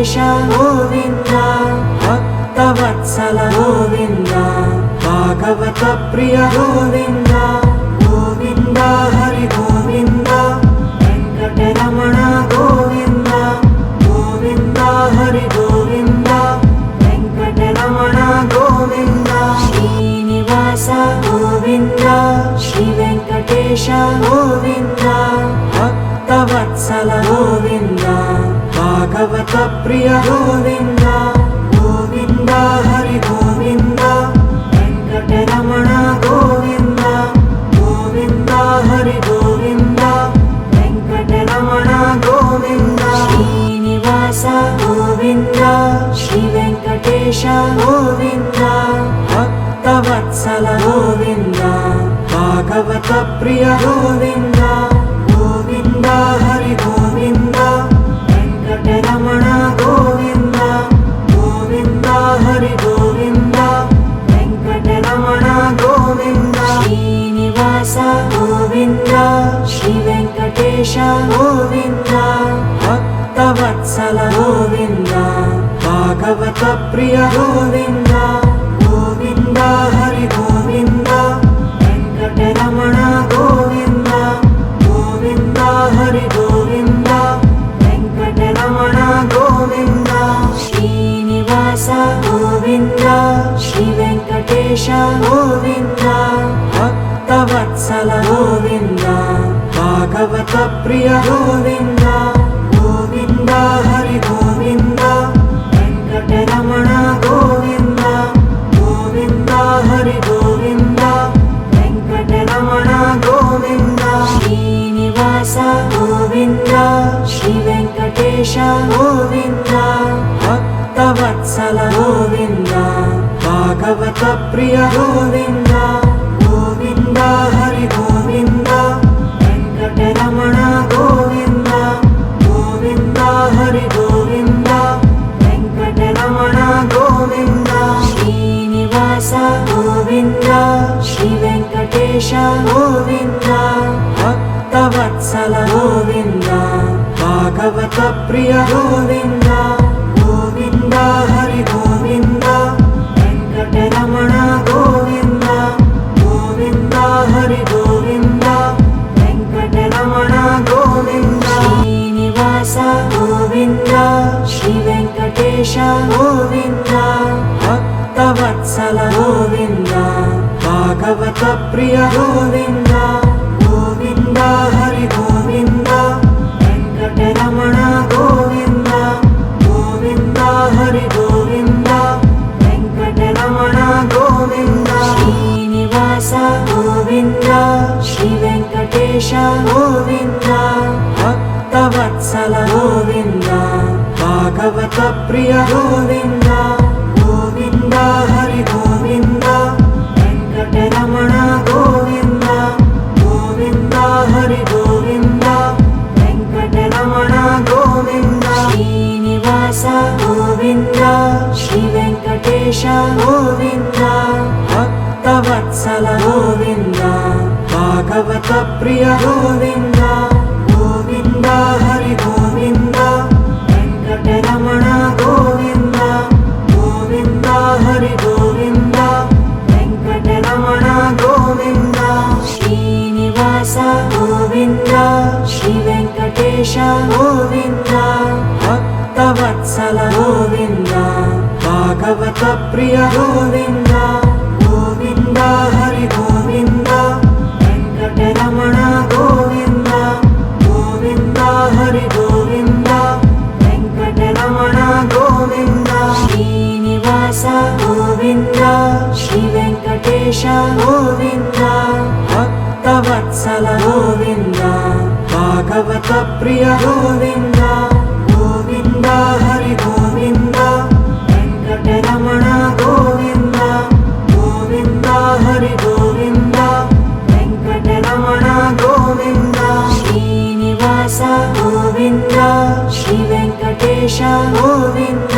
Venkatesha Govinda Bhaktavatsala Govinda Bhagavata Priya Govinda Govinda Hari Govinda Venkataramana Govinda Govinda Hari Govinda Venkataramana Govinda Srinivasa Govinda Shri Venkatesha Govinda Bhaktavatsala Govinda Bhagavata Priya Govinda Govinda Hari Govinda Venkataramana Govinda Govinda Hari Govinda Venkataramana Govinda Srinivasa Govinda Shri Venkatesha Govinda Bhaktavatsala Govinda Bhagavata Priya Govinda Govinda Hari Govinda Venkataramana Govinda Govinda Hari Govinda Venkataramana Govinda Srinivasa Govinda Shri Venkatesha Govinda Bhaktavatsala Govinda Bhagavata Priya Govinda Govinda Hari Govinda Venkataramana Govinda Govinda Hari Govinda Venkataramana Govinda Srinivasa Govinda Shri Venkatesha Govinda Bhaktavatsala Govinda Bhagavata Priya Govinda Govinda Hari Govinda Venkataramana Govinda Govinda Hari Govinda Venkataramana Govinda Srinivasa Govinda Shri Venkatesha Govinda Bhaktavatsala Govinda Bhagavata Priya Govinda Govinda Hari Govinda Venkataramana Govinda Govinda Hari Govinda Venkataramana Govinda Srinivasa Govinda Shri Venkatesha Govinda Bhaktavatsala Govinda Bhagavata Priya Govinda Govinda Hari Govinda Venkataramana Govinda Govinda Hari Govinda Venkataramana Govinda Srinivasa Govinda Shri Venkatesha Govinda Bhaktavatsala Govinda Bhagavata Priya Govinda Govinda Hari Govinda Venkataramana Govinda Govinda Hari Govinda Venkataramana Govinda Srinivasa Govinda Shri Venkatesha Govinda Bhaktavatsala Govinda Bhagavata Priya Govinda Govinda Hari Govinda Venkataramana Govinda Govinda Hari Govinda Venkataramana Govinda Srinivasa Govinda Shri Venkatesha Govinda Bhaktavatsala Govinda Bhagavata Priya Govinda Govinda Hari Govinda Venkataramana Govinda Govinda Hari Govinda Venkataramana Govinda Srinivasa Govinda Shri Venkatesha Govinda Bhaktavatsala Govinda Bhagavata Priya Govinda Govinda Hari Govinda Venkataramana Govinda Govinda Hari Govinda Venkataramana Govinda Srinivasa Govinda Shri Venkatesha Govinda Bhaktavatsala Govinda Bhagavata Priya Govinda Govinda Hari Govinda Venkataramana Govinda Govinda Hari Govinda Venkataramana Govinda Srinivasa Govinda Shri Venkatesha Govinda